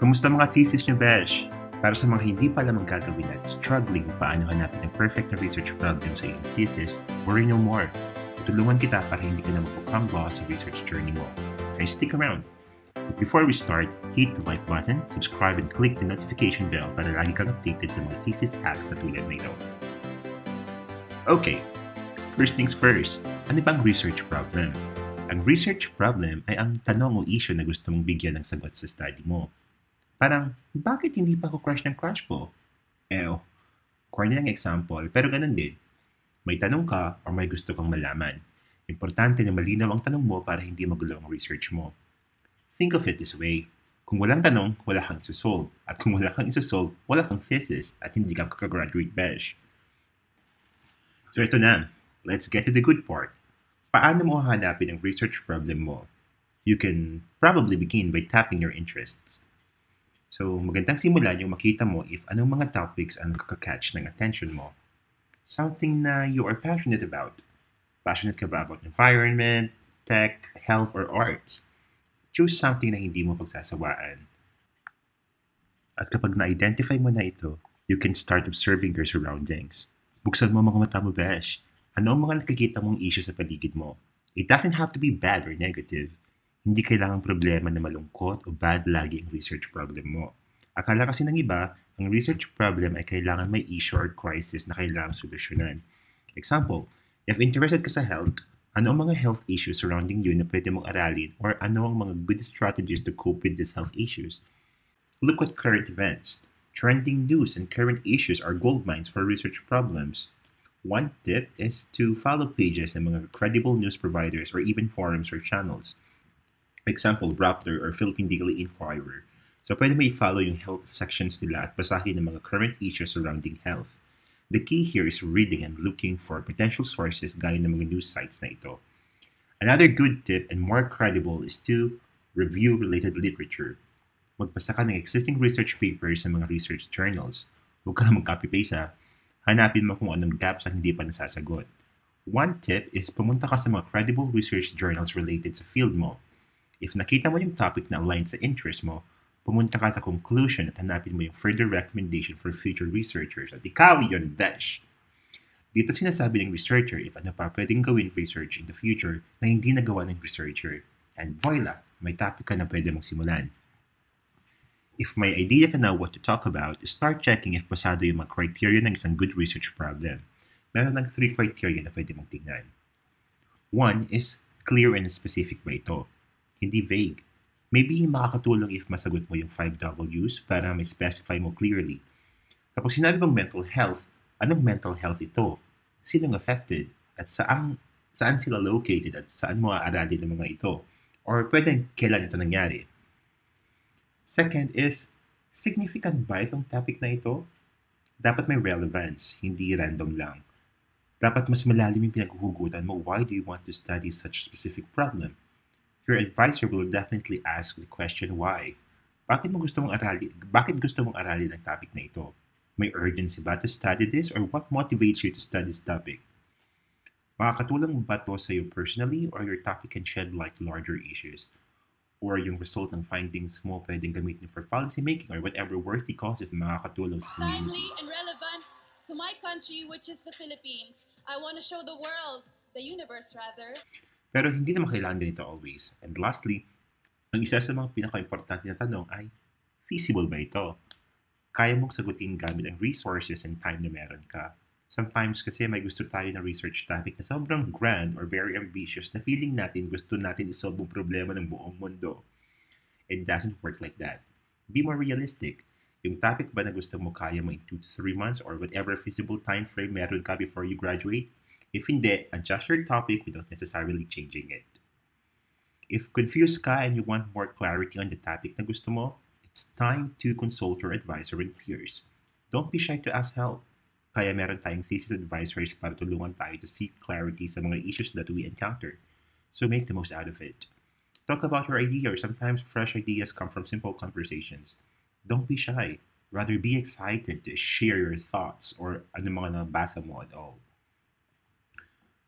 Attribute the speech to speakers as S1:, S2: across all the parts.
S1: Kamusta mga thesis nyo, Besh? Para sa mga hindi pa alam ang gagawin at struggling paano hanapin ang perfect na research problem sa iyong thesis, worry no more. Tutulungan kita para hindi ka na mapukang lost sa research journey mo. Kaya stick around. But before we start, hit the like button, subscribe, and click the notification bell para lagi kang updated sa mga thesis hacks na tulad na ito. Okay, first things first, ano bang research problem? Ang research problem ay ang tanong o issue na gusto mong bigyan ng sagot sa study mo. Parang, bakit hindi pa ako crush ng crush ko? Corny lang example, pero ganun din. May tanong ka o may gusto kang malaman. Importante na malinaw ang tanong mo para hindi magulo ang research mo. Think of it this way. Kung walang tanong, wala kang isosolve. At kung wala kang isosolve, wala kang thesis at hindi ka kakagraduate, Besh. So ito na. Let's get to the good part. Paano mo hahanapin ang research problem mo? You can probably begin by tapping your interests. So, magandang simulan yung makita mo if anong mga topics ang nakaka-catch ng attention mo. Something na you are passionate about. Passionate ka ba about environment, tech, health, or arts? Choose something na hindi mo pagsasawaan. At kapag na-identify mo na ito, you can start observing your surroundings. Buksan mo mga mata mo, Besh. Ano ang mga nakikita mong issue sa paligid mo? It doesn't have to be bad or negative. Hindi kailangang problema na malungkot o bad lagi ang research problem mo. Akala kasi ng iba, ang research problem ay kailangan may issue or crisis na kailangang solusyonan. Example, if interested ka sa health, ano ang mga health issues surrounding you na pwede mong aralin or ano ang mga good strategies to cope with these health issues? Look at current events. Trending news and current issues are goldmines for research problems. One tip is to follow pages ng mga credible news providers or even forums or channels. Example, Rappler or Philippine Daily Inquirer. So pwede mo i-follow yung health sections nila at basahin ng mga current issues surrounding health. The key here is reading and looking for potential sources gaya ng mga news sites na ito. Another good tip and more credible is to review related literature. Magbasa ka ng existing research papers sa mga research journals. Huwag ka na mag-copy-paste ha. Hanapin mo kung anong gaps ang hindi pa nasasagot. One tip is pumunta ka sa mga credible research journals related sa field mo. If nakita mo yung topic na aligned sa interest mo, pumunta ka sa conclusion at hanapin mo yung further recommendation for future researchers. At ikaw yun, Besh! Dito sinasabi ng researcher if ano pa pwedeng gawin research in the future na hindi nagawa ng researcher. And voila, may topic ka na pwede mong simulan. If may idea ka na what to talk about, start checking if pasado yung mga criteria ng isang good research problem. Meron lang 3 criteria na pwede mong tingnan. 1 is clear and specific ba ito? Hindi vague. Maybe makakatulong if masagot mo yung 5 W's para may specify mo clearly. Kapag sinabi mong mental health, anong mental health ito? Sinong affected? At saan sila located? At saan mo aaralin ng mga ito? Or pwedeng kailan ito nangyari? Second is, significant ba itong topic na ito? Dapat may relevance, hindi random lang. Dapat mas malalim yung pinaghuhugutan mo. Why do you want to study such specific problem? Your advisor will definitely ask the question why. Bakit gusto mong aralin ang topic na ito? May urgency ba to study this or what motivates you to study this topic? Makakatulong ba to sa iyo personally or your topic can shed light to larger issues? Or yung result ng findings mo pwedeng gamitin for policy making or whatever worthy causes na makakatulong sa
S2: timely and relevant to my country, which is the Philippines. I want to show the world, the universe rather.
S1: Pero hindi naman kailangan ganito always. And lastly, ang isa sa mga pinaka-importante na tanong ay, feasible ba ito? Kaya mong sagutin gamit ang resources and time na meron ka. Sometimes kasi may gusto tayo na research topic na sobrang grand or very ambitious na feeling natin gusto natin isolve ang problema ng buong mundo. It doesn't work like that. Be more realistic. Yung topic ba na gusto mo kaya mo in 2 to 3 months or whatever feasible time frame meron ka before you graduate? If hindi, adjust your topic without necessarily changing it. If confused ka and you want more clarity on the topic na gusto mo, it's time to consult your advisor and peers. Don't be shy to ask help. Kaya meron tayong thesis advisors para tulungan tayo to seek clarity sa mga issues that we encounter. So make the most out of it. Talk about your idea or sometimes fresh ideas come from simple conversations. Don't be shy. Rather be excited to share your thoughts or ano mga nabasa mo at all.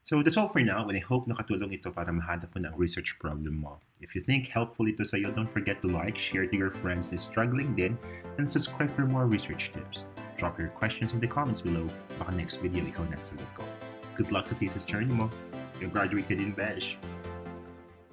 S1: So that's all for now, and I hope nakatulong ito para mahanap mo na ang research problem mo. If you think helpful ito sa'yo, don't forget to like, share to your friends na struggling din, and subscribe for more research tips. Drop your questions in the comments below. Baka next video ikaw na sagot ko. Good luck sa thesis journey mo. You graduate ka din, Besh!